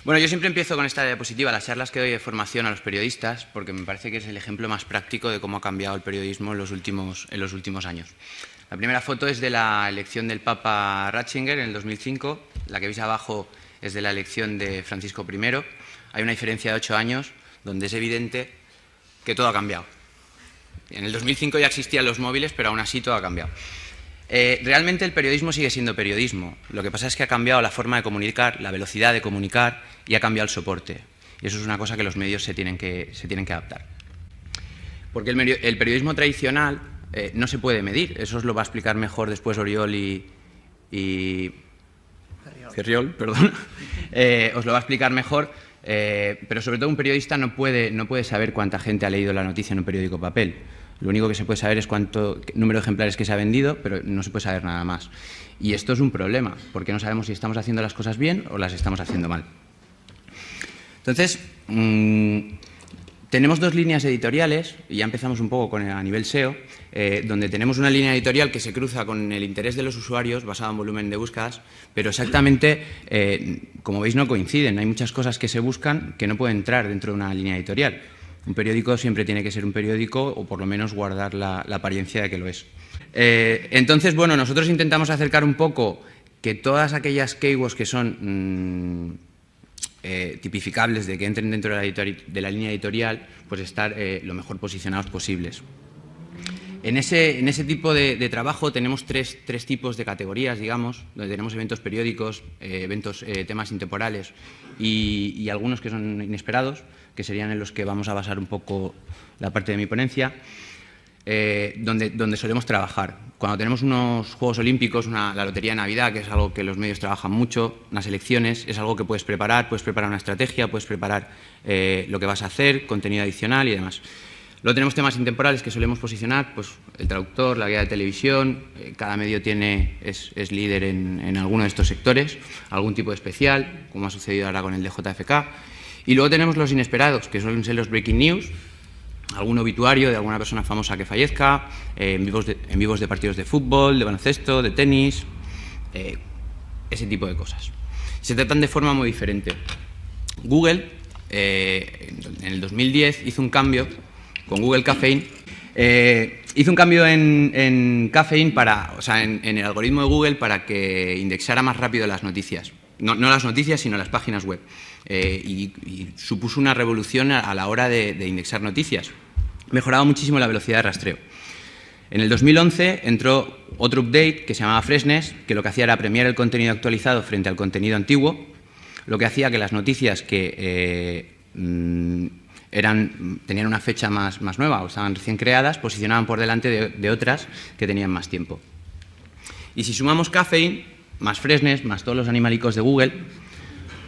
Bueno, yo siempre empiezo con esta diapositiva, las charlas que doy de formación a los periodistas, porque me parece que es el ejemplo más práctico de cómo ha cambiado el periodismo en los últimos años. La primera foto es de la elección del Papa Ratzinger en el 2005, la que veis abajo es de la elección de Francisco I. Hay una diferencia de 8 años, donde es evidente que todo ha cambiado. En el 2005 ya existían los móviles, pero aún así todo ha cambiado. Realmente el periodismo sigue siendo periodismo. Lo que pasa es que ha cambiado la forma de comunicar, la velocidad de comunicar y ha cambiado el soporte. Y eso es una cosa que los medios se tienen que adaptar. Porque el periodismo tradicional no se puede medir. Eso os lo va a explicar mejor después Oriol y Ferriol, perdón. Os lo va a explicar mejor. Pero sobre todo un periodista no puede saber cuánta gente ha leído la noticia en un periódico papel. Lo único que se puede saber es cuánto número de ejemplares que se ha vendido, pero no se puede saber nada más. Y esto es un problema, porque no sabemos si estamos haciendo las cosas bien o las estamos haciendo mal. Entonces, tenemos dos líneas editoriales, y ya empezamos un poco a nivel SEO, donde tenemos una línea editorial que se cruza con el interés de los usuarios, basada en volumen de búsquedas, pero exactamente, como veis, no coinciden. Hay muchas cosas que se buscan que no pueden entrar dentro de una línea editorial. Un periódico siempre tiene que ser un periódico o por lo menos guardar la apariencia de que lo es. Entonces, bueno, nosotros intentamos acercar un poco que todas aquellas keywords que son tipificables de que entren dentro de la línea editorial, pues estar lo mejor posicionados posibles. En ese tipo de trabajo tenemos tres tipos de categorías, digamos, donde tenemos eventos periódicos, temas intemporales y algunos que son inesperados, que serían en los que vamos a basar un poco la parte de mi ponencia, donde solemos trabajar. Cuando tenemos unos Juegos Olímpicos, la Lotería de Navidad, que es algo que los medios trabajan mucho, unas elecciones, es algo que puedes preparar una estrategia, puedes preparar lo que vas a hacer, contenido adicional y demás. Luego tenemos temas intemporales que solemos posicionar, pues el traductor, la guía de televisión, cada medio es líder en alguno de estos sectores, algún tipo de especial, como ha sucedido ahora con el de JFK. Y luego tenemos los inesperados, que suelen ser los breaking news, algún obituario de alguna persona famosa que fallezca, en vivos de partidos de fútbol, de baloncesto, de tenis, ese tipo de cosas. Se tratan de forma muy diferente. Google, en el 2010, hizo un cambio con Google Caffeine, hizo un cambio en Caffeine en el algoritmo de Google para que indexara más rápido las noticias. No las noticias, sino las páginas web. Y supuso una revolución a la hora de indexar noticias. Mejoraba muchísimo la velocidad de rastreo. En el 2011 entró otro update que se llamaba Freshness, que lo que hacía era premiar el contenido actualizado frente al contenido antiguo, lo que hacía que las noticias que tenían una fecha más nueva o estaban recién creadas, posicionaban por delante de otras que tenían más tiempo. Y si sumamos Caffeine, más Freshness, más todos los animalicos de Google,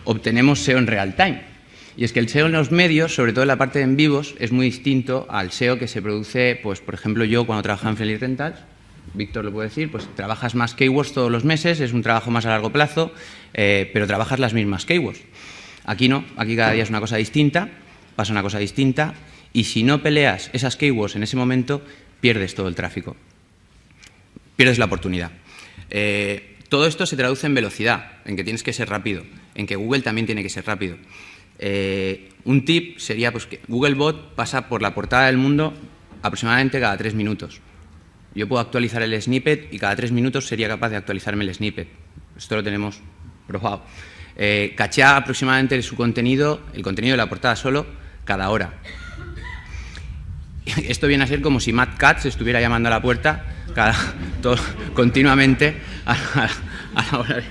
obtenemos SEO en real time. Y es que el SEO en los medios, sobre todo en la parte de en vivos, es muy distinto al SEO que se produce, pues por ejemplo, yo cuando trabajaba en Friendly Rentals, Víctor lo puede decir, pues trabajas más keywords todos los meses, es un trabajo más a largo plazo, pero trabajas las mismas keywords. Aquí no, aquí cada día es una cosa distinta, pasa una cosa distinta, y si no peleas esas keywords en ese momento, pierdes todo el tráfico. Pierdes la oportunidad. Todo esto se traduce en velocidad, en que tienes que ser rápido, en que Google también tiene que ser rápido. Un tip sería pues, que Googlebot pasa por la portada del mundo aproximadamente cada 3 minutos. Yo puedo actualizar el snippet y cada 3 minutos sería capaz de actualizarme el snippet. Esto lo tenemos probado. Cachea aproximadamente su contenido, el contenido de la portada solo, cada hora. Esto viene a ser como si Matt Katz estuviera llamando a la puerta continuamente a la hora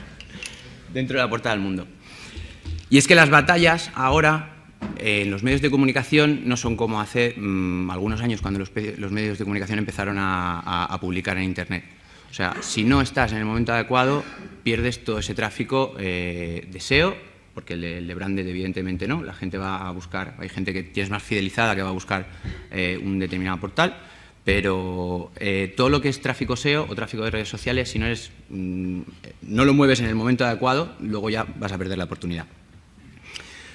dentro de la portada del mundo. Y es que las batallas ahora en los medios de comunicación no son como hace algunos años cuando los medios de comunicación empezaron a publicar en Internet. O sea, si no estás en el momento adecuado, pierdes todo ese tráfico de SEO, porque el de branded evidentemente no. La gente va a buscar, hay gente que tienes más fidelizada que va a buscar un determinado portal, pero todo lo que es tráfico SEO o tráfico de redes sociales, si no lo mueves en el momento adecuado, luego ya vas a perder la oportunidad.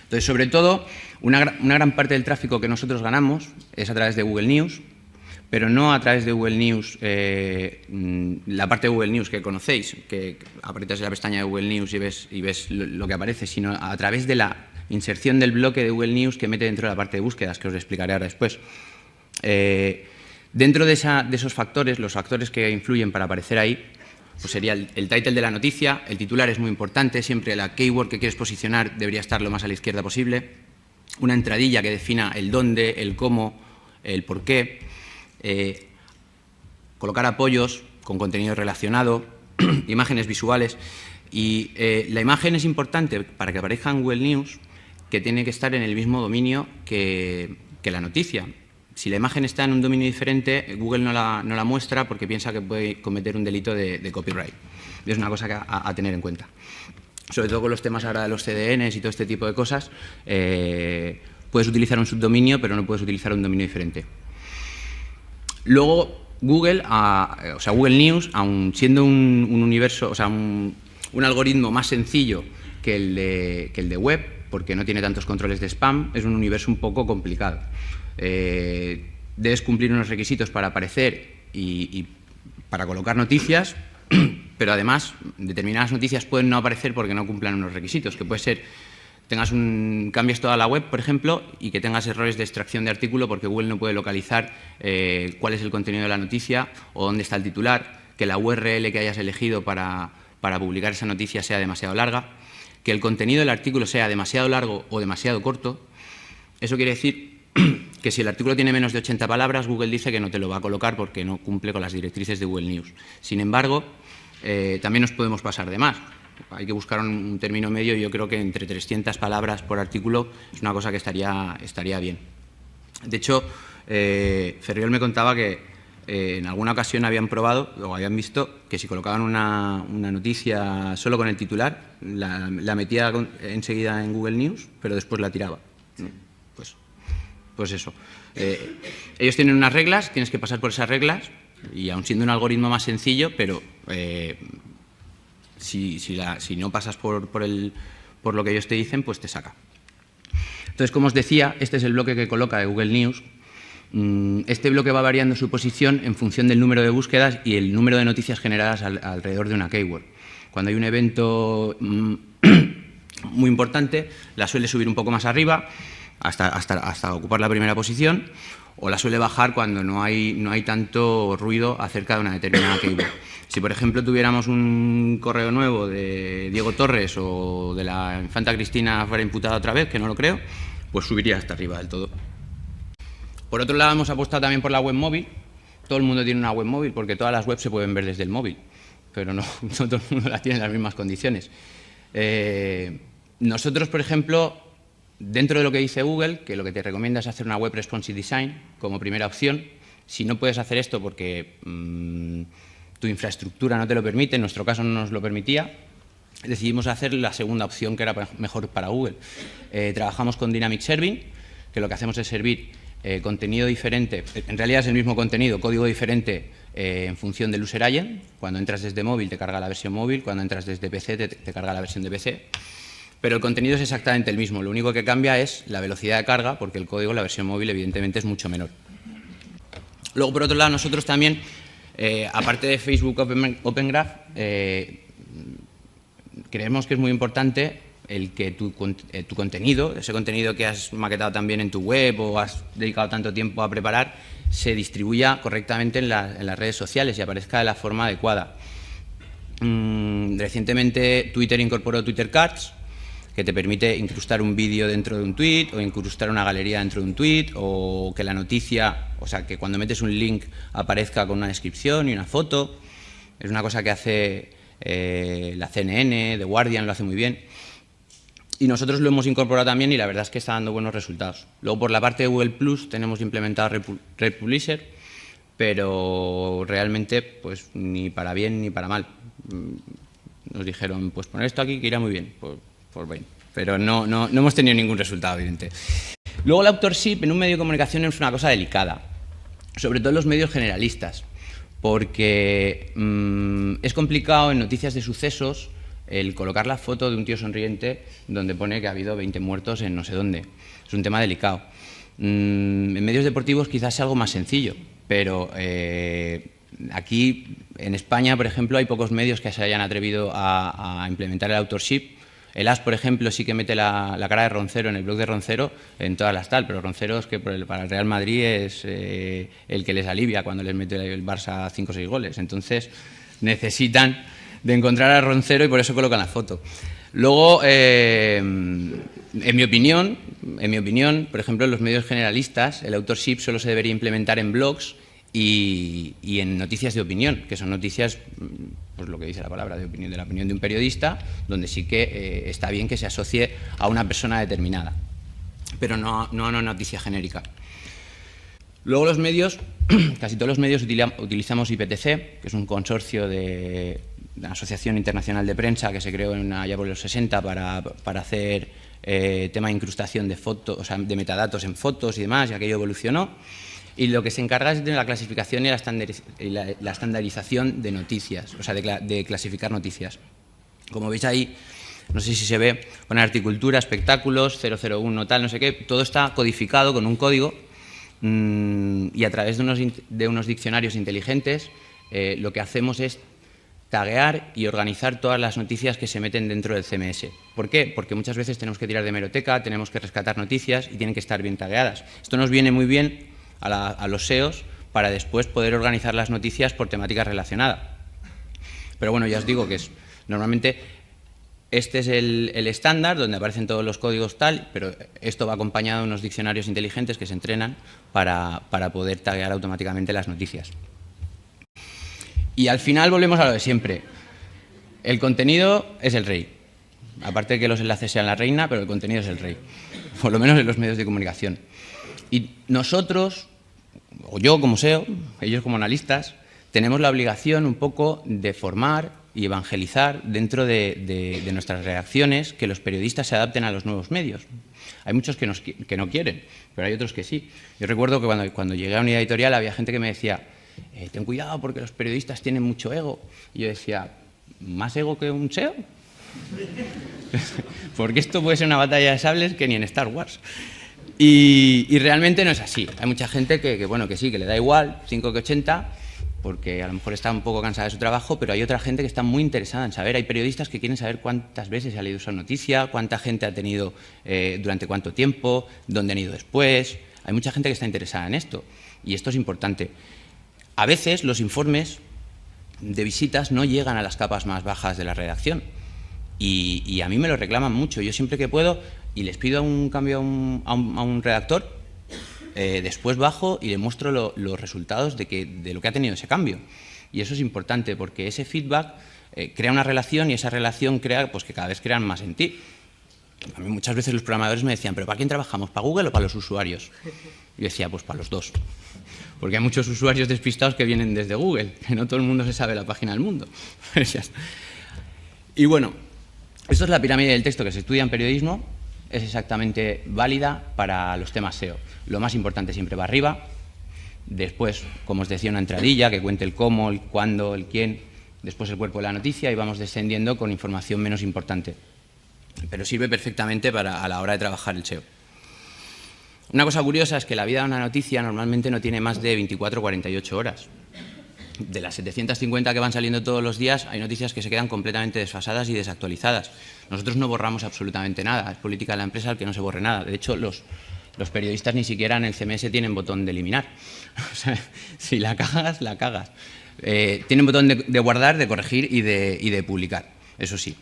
Entonces, sobre todo, una gran parte del tráfico que nosotros ganamos es a través de Google News, pero no a través de Google News, la parte de Google News que conocéis, que aprietas la pestaña de Google News y ves lo que aparece, sino a través de la inserción del bloque de Google News que mete dentro de la parte de búsquedas, que os explicaré ahora después. Dentro de esos factores, los factores que influyen para aparecer ahí, pues sería el title de la noticia, el titular es muy importante, siempre la keyword que quieres posicionar debería estar lo más a la izquierda posible, una entradilla que defina el dónde, el cómo, el por qué, colocar apoyos con contenido relacionado, imágenes visuales, y la imagen es importante para que aparezca en Google News, que tiene que estar en el mismo dominio que la noticia. Si la imagen está en un dominio diferente, Google no la muestra porque piensa que puede cometer un delito de copyright. Es una cosa a tener en cuenta. Sobre todo con los temas ahora de los CDNs y todo este tipo de cosas, puedes utilizar un subdominio, pero no puedes utilizar un dominio diferente. Luego, Google News, aun siendo un universo, un algoritmo más sencillo que el de web, porque no tiene tantos controles de spam, es un universo un poco complicado. Debes cumplir unos requisitos para aparecer y para colocar noticias, pero además determinadas noticias pueden no aparecer porque no cumplan unos requisitos, que puede ser cambies toda la web, por ejemplo, y que tengas errores de extracción de artículo porque Google no puede localizar cuál es el contenido de la noticia o dónde está el titular, que la URL que hayas elegido para publicar esa noticia sea demasiado larga, que el contenido del artículo sea demasiado largo o demasiado corto. Eso quiere decir que si el artículo tiene menos de 80 palabras, Google dice que no te lo va a colocar porque no cumple con las directrices de Google News. Sin embargo, también nos podemos pasar de más. Hay que buscar un término medio y yo creo que entre 300 palabras por artículo es una cosa que estaría bien. De hecho, Ferriol me contaba que en alguna ocasión habían probado o habían visto que si colocaban una noticia solo con el titular, la metía enseguida en Google News, pero después la tiraba. Pues eso. Ellos tienen unas reglas, tienes que pasar por esas reglas y aun siendo un algoritmo más sencillo, pero si no pasas por lo que ellos te dicen, pues te saca. Entonces, como os decía, este es el bloque que coloca de Google News. Este bloque va variando su posición en función del número de búsquedas y el número de noticias generadas alrededor de una keyword. Cuando hay un evento muy importante, la suele subir un poco más arriba, hasta ocupar la primera posición, o la suele bajar cuando no hay tanto ruido acerca de una determinada keyword. Si, por ejemplo, tuviéramos un correo nuevo de Diego Torres o de la infanta Cristina fuera imputada otra vez, que no lo creo, pues subiría hasta arriba del todo. Por otro lado, hemos apostado también por la web móvil. Todo el mundo tiene una web móvil porque todas las webs se pueden ver desde el móvil, pero no todo el mundo las tiene en las mismas condiciones. Nosotros, por ejemplo, dentro de lo que dice Google, que lo que te recomienda es hacer una web responsive design como primera opción. Si no puedes hacer esto porque tu infraestructura no te lo permite, en nuestro caso no nos lo permitía, decidimos hacer la segunda opción que era mejor para Google. Trabajamos con Dynamic Serving, que lo que hacemos es servir contenido diferente, en realidad es el mismo contenido, código diferente en función del user agent. Cuando entras desde móvil te carga la versión móvil, cuando entras desde PC te carga la versión de PC. Pero el contenido es exactamente el mismo, lo único que cambia es la velocidad de carga, porque el código en la versión móvil evidentemente es mucho menor. Luego, por otro lado, nosotros también, aparte de Facebook Open Graph, creemos que es muy importante el que tu contenido, ese contenido que has maquetado también en tu web o has dedicado tanto tiempo a preparar, se distribuya correctamente en las redes sociales y aparezca de la forma adecuada. Recientemente Twitter incorporó Twitter Cards, que te permite incrustar un vídeo dentro de un tweet o incrustar una galería dentro de un tweet, o que la noticia, o sea, que cuando metes un link aparezca con una descripción y una foto. Es una cosa que hace la CNN, The Guardian lo hace muy bien. Y nosotros lo hemos incorporado también y la verdad es que está dando buenos resultados. Luego, por la parte de Google Plus, tenemos implementado Red Publisher, pero realmente pues ni para bien ni para mal. Nos dijeron, pues poner esto aquí que irá muy bien. Pues bien, pero no hemos tenido ningún resultado evidente. Luego, el authorship en un medio de comunicación es una cosa delicada, sobre todo en los medios generalistas, porque es complicado en noticias de sucesos el colocar la foto de un tío sonriente donde pone que ha habido 20 muertos en no sé dónde. Es un tema delicado. En medios deportivos quizás sea algo más sencillo, pero aquí en España, por ejemplo, hay pocos medios que se hayan atrevido a implementar el authorship. El AS, por ejemplo, sí que mete la cara de Roncero en el blog de Roncero en todas las tal, pero Roncero es que para el Real Madrid es el que les alivia cuando les mete el Barça 5 o 6 goles. Entonces necesitan de encontrar a Roncero y por eso colocan la foto. Luego, en mi opinión, por ejemplo, en los medios generalistas, el authorship solo se debería implementar en blogs y en noticias de opinión, que son noticias, pues lo que dice la palabra, de la opinión de un periodista, donde sí que está bien que se asocie a una persona determinada, pero no a una noticia genérica. Luego los medios, casi todos los medios utilizamos IPTC, que es un consorcio de la Asociación Internacional de Prensa que se creó allá por los 60 para hacer tema de incrustación de fotos, o sea, de metadatos en fotos y demás, y aquello evolucionó. Y lo que se encarga es de la clasificación y la estandarización de noticias, o sea, de clasificar noticias. Como veis ahí, no sé si se ve, pone horticultura, espectáculos, 001, tal, no sé qué, todo está codificado con un código y a través de unos diccionarios inteligentes lo que hacemos es taguear y organizar todas las noticias que se meten dentro del CMS. ¿Por qué? Porque muchas veces tenemos que tirar de hemeroteca, tenemos que rescatar noticias y tienen que estar bien tagueadas. Esto nos viene muy bien a los SEOs para después poder organizar las noticias por temática relacionada. Pero bueno, ya os digo que normalmente este es el estándar donde aparecen todos los códigos tal, pero esto va acompañado de unos diccionarios inteligentes que se entrenan para poder taguear automáticamente las noticias. Y al final volvemos a lo de siempre. El contenido es el rey. Aparte de que los enlaces sean la reina, pero el contenido es el rey. Por lo menos en los medios de comunicación. Y nosotros, o yo como SEO, ellos como analistas, tenemos la obligación un poco de formar y evangelizar dentro de nuestras redacciones que los periodistas se adapten a los nuevos medios. Hay muchos que no quieren, pero hay otros que sí. Yo recuerdo que cuando llegué a una editorial había gente que me decía ten cuidado porque los periodistas tienen mucho ego. Y yo decía, ¿más ego que un SEO? Porque esto puede ser una batalla de sables que ni en Star Wars. Y realmente no es así. Hay mucha gente que sí, que le da igual, 5 que 80, porque a lo mejor está un poco cansada de su trabajo, pero hay otra gente que está muy interesada en saber. Hay periodistas que quieren saber cuántas veces se ha leído esa noticia, cuánta gente ha tenido durante cuánto tiempo, dónde han ido después. Hay mucha gente que está interesada en esto y esto es importante. A veces los informes de visitas no llegan a las capas más bajas de la redacción y a mí me lo reclaman mucho. Yo siempre que puedo y les pido un cambio a un redactor, después bajo y le muestro los resultados de lo que ha tenido ese cambio. Y eso es importante porque ese feedback crea una relación y esa relación crea pues, que cada vez crean más en ti. A mí muchas veces los programadores me decían, ¿pero para quién trabajamos? ¿Para Google o para los usuarios? Y yo decía, pues para los dos. Porque hay muchos usuarios despistados que vienen desde Google, que no todo el mundo se sabe la página del mundo. Y bueno, esto es la pirámide del texto que se estudia en periodismo, es exactamente válida para los temas SEO. Lo más importante siempre va arriba, después, como os decía, una entradilla que cuente el cómo, el cuándo, el quién, después el cuerpo de la noticia y vamos descendiendo con información menos importante. Pero sirve perfectamente a la hora de trabajar el SEO. Una cosa curiosa es que la vida de una noticia normalmente no tiene más de 24 o 48 horas. De las 750 que van saliendo todos los días, hay noticias que se quedan completamente desfasadas y desactualizadas. Nosotros no borramos absolutamente nada, es política de la empresa el que no se borre nada. De hecho, los periodistas ni siquiera en el CMS tienen botón de eliminar. O sea, si la cagas, la cagas. Tienen botón de guardar, de corregir y de publicar, eso sí,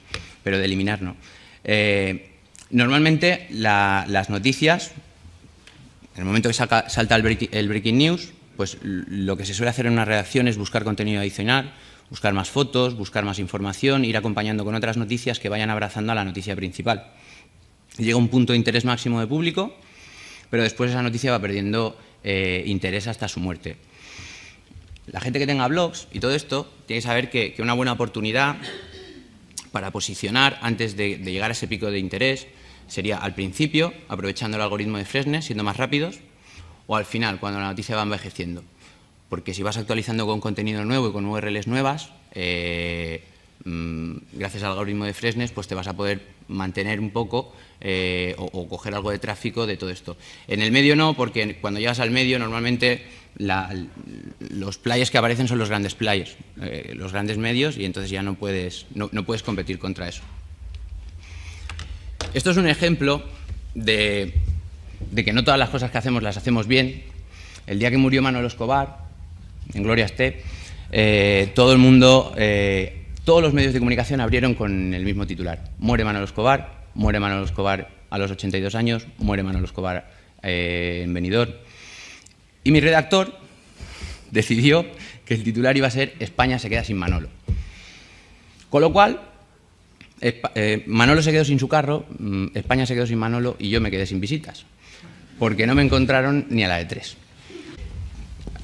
pero de eliminar no. Normalmente las noticias, en el momento que salta el breaking news, pues lo que se suele hacer en una redacción es buscar contenido adicional, buscar más fotos, buscar más información, ir acompañando con otras noticias que vayan abrazando a la noticia principal. Llega un punto de interés máximo de público, pero después esa noticia va perdiendo interés hasta su muerte. La gente que tenga blogs y todo esto tiene que saber que una buena oportunidad para posicionar antes de llegar a ese pico de interés sería al principio, aprovechando el algoritmo de Fresnes, siendo más rápidos, o al final, cuando la noticia va envejeciendo. Porque si vas actualizando con contenido nuevo y con URLs nuevas, gracias al algoritmo de Fresnes, pues te vas a poder mantener un poco o coger algo de tráfico de todo esto. En el medio no, porque cuando llegas al medio normalmente los players que aparecen son los grandes players, los grandes medios, y entonces ya no puedes competir contra eso. Esto es un ejemplo de que no todas las cosas que hacemos las hacemos bien. El día que murió Manolo Escobar, en gloria esté, todo el mundo, todos los medios de comunicación abrieron con el mismo titular: muere Manolo Escobar a los 82 años, muere Manolo Escobar en Benidorm. Y mi redactor decidió que el titular iba a ser España se queda sin Manolo. Con lo cual, Manolo se quedó sin su carro, España se quedó sin Manolo y yo me quedé sin visitas, porque no me encontraron ni a la de 3.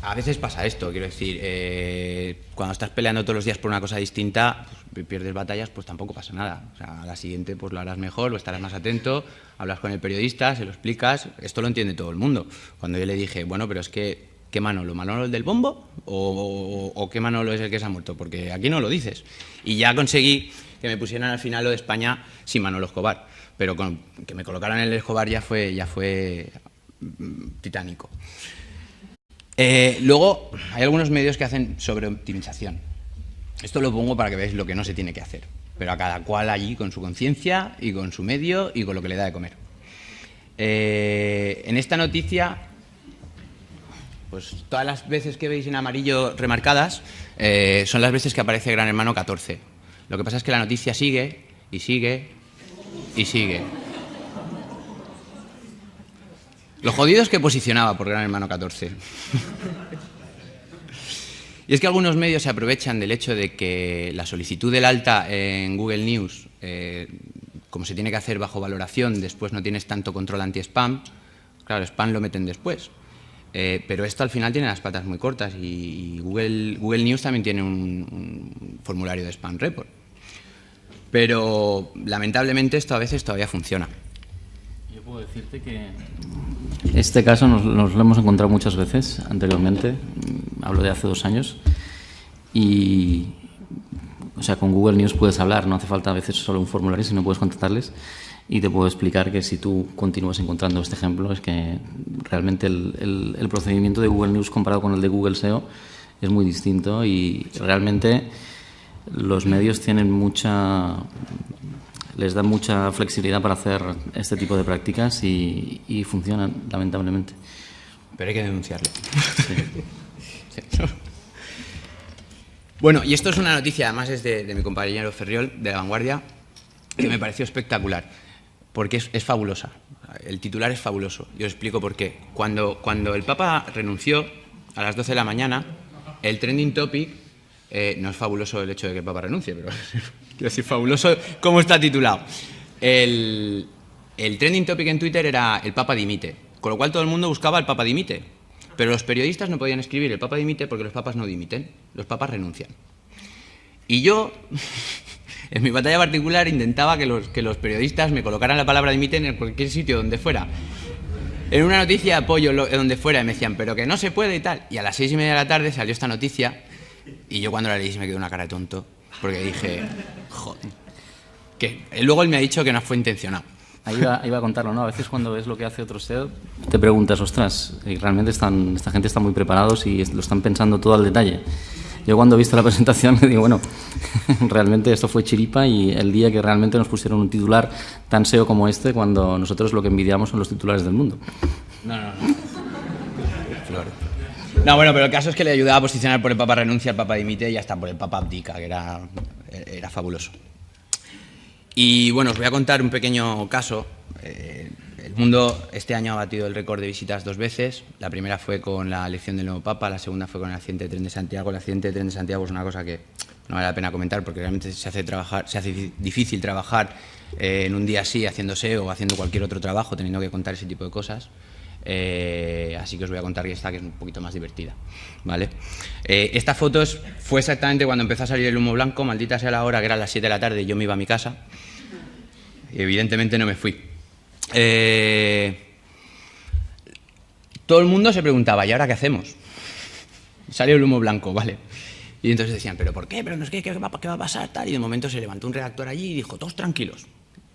A veces pasa esto, quiero decir, cuando estás peleando todos los días por una cosa distinta, pues, pierdes batallas, pues tampoco pasa nada. O sea, a la siguiente pues lo harás mejor, o estarás más atento, hablas con el periodista, se lo explicas, esto lo entiende todo el mundo. Cuando yo le dije, bueno, pero es que, ¿qué Manolo? ¿Manolo el del bombo? ¿O qué Manolo es el que se ha muerto? Porque aquí no lo dices. Y ya conseguí que me pusieran al final lo de España sin Manolo Escobar, pero que me colocaran el Escobar ya fue titánico. Luego, hay algunos medios que hacen sobreoptimización. Esto lo pongo para que veáis lo que no se tiene que hacer, pero a cada cual allí con su conciencia y con su medio y con lo que le da de comer. En esta noticia, pues todas las veces que veis en amarillo remarcadas son las veces que aparece Gran Hermano 14. Lo que pasa es que la noticia sigue y sigue y sigue. Lo jodido es que posicionaba por Gran Hermano 14. Y es que algunos medios se aprovechan del hecho de que la solicitud del alta en Google News, como se tiene que hacer bajo valoración, después no tienes tanto control anti-spam. Claro, spam lo meten después. Pero esto al final tiene las patas muy cortas y Google News también tiene un formulario de spam report. Pero lamentablemente esto a veces todavía funciona. Yo puedo decirte que este caso nos lo hemos encontrado muchas veces anteriormente, hablo de hace 2 años, y o sea, con Google News puedes hablar, no hace falta a veces solo un formulario, sino puedes contactarles, y te puedo explicar que si tú continúas encontrando este ejemplo, es que realmente el procedimiento de Google News comparado con el de Google SEO es muy distinto, y realmente los medios les da mucha flexibilidad para hacer este tipo de prácticas y funcionan, lamentablemente. Pero hay que denunciarlo. Sí. Sí. Bueno, y esto es una noticia, además es de mi compañero Ferriol, de La Vanguardia, que me pareció espectacular, porque es fabulosa. El titular es fabuloso. Yo os explico por qué. Cuando el Papa renunció a las 12 de la mañana, el trending topic, no es fabuloso el hecho de que el Papa renuncie, pero quiero decir, fabuloso cómo está titulado. El trending topic en Twitter era el Papa dimite, con lo cual todo el mundo buscaba el Papa dimite, pero los periodistas no podían escribir el Papa dimite porque los papas no dimiten, los papas renuncian. Y yo, en mi batalla particular, intentaba que los periodistas me colocaran la palabra dimiten en cualquier sitio donde fuera. En una noticia de apoyo donde fuera, y me decían, pero que no se puede y tal. Y a las 6:30 de la tarde salió esta noticia. Y yo cuando la leí se me quedó una cara de tonto, porque dije, joder, que luego él me ha dicho que no fue intencionado. Ahí iba a contarlo, ¿no? A veces cuando ves lo que hace otro SEO, te preguntas, ostras, y realmente esta gente está muy preparados y lo están pensando todo al detalle. Yo cuando he visto la presentación me digo, bueno, realmente esto fue chiripa, y el día que realmente nos pusieron un titular tan SEO como este, cuando nosotros lo que envidiamos son los titulares del mundo. No. Flor. No, bueno, pero el caso es que le ayudaba a posicionar por el Papa renuncia, el Papa dimite y hasta por el Papa abdica, que era fabuloso. Y bueno, os voy a contar un pequeño caso. El mundo este año ha batido el récord de visitas 2 veces. La primera fue con la elección del nuevo Papa, la segunda fue con el accidente de tren de Santiago. El accidente de tren de Santiago es una cosa que no vale la pena comentar porque realmente se hace difícil trabajar en un día así, haciendo SEO o haciendo cualquier otro trabajo, teniendo que contar ese tipo de cosas. Así que os voy a contar esta, que es un poquito más divertida, ¿vale? Esta foto fue exactamente cuando empezó a salir el humo blanco, maldita sea la hora, que eran las 7 de la tarde y yo me iba a mi casa. Y evidentemente no me fui. Todo el mundo se preguntaba, ¿y ahora qué hacemos? Salió el humo blanco, ¿vale? Y entonces decían, ¿pero por qué? ¿Pero no es que qué va a pasar? Tal. Y de momento se levantó un redactor allí y dijo, todos tranquilos.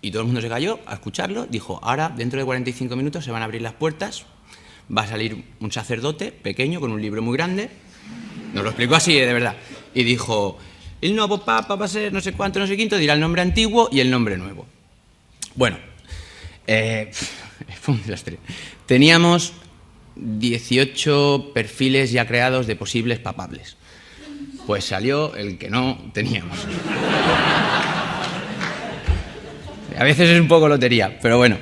Y todo el mundo se calló a escucharlo. Dijo, ahora, dentro de 45 minutos, se van a abrir las puertas, va a salir un sacerdote pequeño con un libro muy grande. Nos lo explicó así, de verdad. Y dijo, el nuevo papa va a ser no sé cuánto, no sé quinto, dirá el nombre antiguo y el nombre nuevo. Bueno, fue un desastre. Teníamos 18 perfiles ya creados de posibles papables. Pues salió el que no teníamos. A veces es un poco lotería, pero bueno.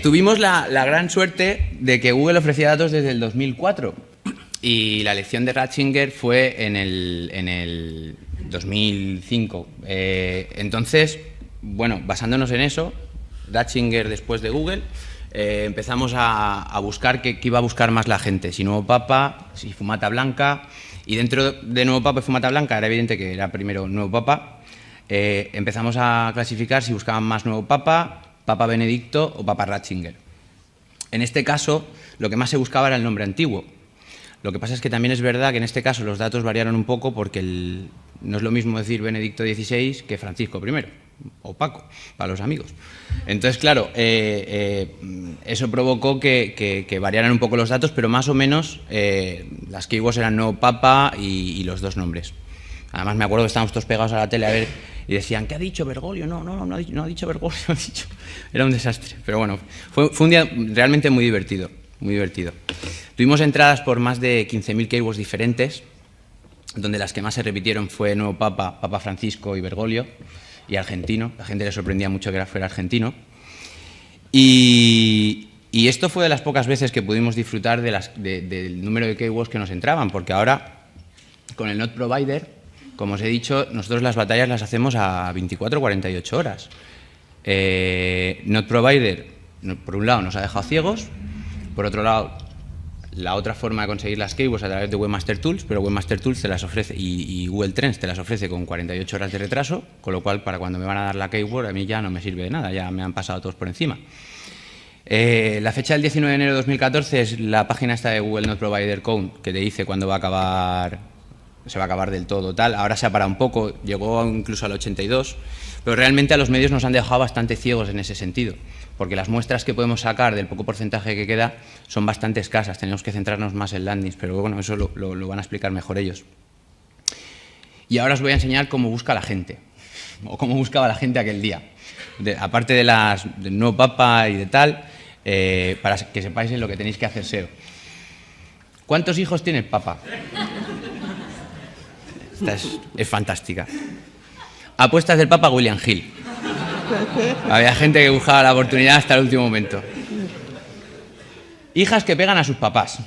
Tuvimos la gran suerte de que Google ofrecía datos desde el 2004 y la elección de Ratzinger fue en el 2005. Entonces, bueno, basándonos en eso, Ratzinger después de Google, empezamos a buscar qué iba a buscar más la gente, si nuevo papa, si fumata blanca, y dentro de nuevo papa y fumata blanca era evidente que era primero nuevo papa. Empezamos a clasificar si buscaban más nuevo papa, papa Benedicto o papa Ratzinger. En este caso, lo que más se buscaba era el nombre antiguo. Lo que pasa es que también es verdad que en este caso los datos variaron un poco porque no es lo mismo decir Benedicto XVI que Francisco I o Paco, para los amigos. Entonces, claro, eso provocó que variaran un poco los datos, pero más o menos las keywords eran nuevo papa y los dos nombres. Además, me acuerdo que estábamos todos pegados a la tele a ver y decían, ¿qué ha dicho Bergoglio? No ha dicho Bergoglio, no ha dicho. Era un desastre. Pero bueno, fue un día realmente muy divertido, muy divertido. Tuvimos entradas por más de 15.000 keywords diferentes, donde las que más se repitieron fue nuevo papa, Papa Francisco y Bergoglio, y argentino. La gente le sorprendía mucho que fuera argentino. Y esto fue de las pocas veces que pudimos disfrutar del número de keywords que nos entraban, porque ahora, con el Not Provider, como os he dicho, nosotros las batallas las hacemos a 24 o 48 horas. Not Provider, por un lado, nos ha dejado ciegos, por otro lado, la otra forma de conseguir las keywords a través de Webmaster Tools, pero Webmaster Tools te las ofrece y Google Trends te las ofrece con 48 horas de retraso, con lo cual para cuando me van a dar la keyword a mí ya no me sirve de nada, ya me han pasado todos por encima. La fecha del 19 de enero de 2014 es la página esta de Google Not Provider Count que te dice cuándo va a acabar, se va a acabar del todo tal. Ahora se ha parado un poco, llegó incluso al 82, pero realmente a los medios nos han dejado bastante ciegos en ese sentido, porque las muestras que podemos sacar del poco porcentaje que queda son bastante escasas, tenemos que centrarnos más en landings, pero bueno, eso lo van a explicar mejor ellos. Y ahora os voy a enseñar cómo busca la gente, o cómo buscaba la gente aquel día, aparte del nuevo papa y de tal, para que sepáis en lo que tenéis que hacer SEO. ¿Cuántos hijos tiene el papa? Esta es fantástica. Apuestas del papa William Hill. Había gente que buscaba la oportunidad hasta el último momento. Hijas que pegan a sus papás.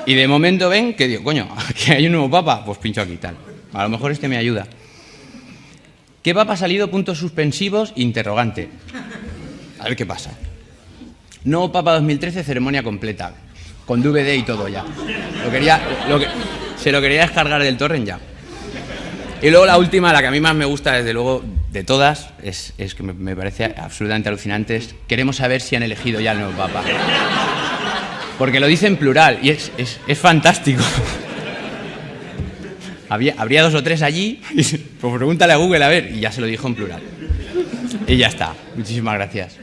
Y de momento ven que digo, coño, que hay un nuevo papa, pues pincho aquí y tal. A lo mejor este me ayuda. ¿Qué papa ha salido? Puntos suspensivos, interrogante. A ver qué pasa. Nuevo papa 2013, ceremonia completa. Con DVD y todo ya. Se lo quería descargar del torrent ya. Y luego la última, la que a mí más me gusta, desde luego, de todas, es que me parece absolutamente alucinante. Queremos saber si han elegido ya el nuevo papa. Porque lo dice en plural y es fantástico. Habría 2 o 3 allí, pues pregúntale a Google a ver, y ya se lo dijo en plural. Y ya está. Muchísimas gracias.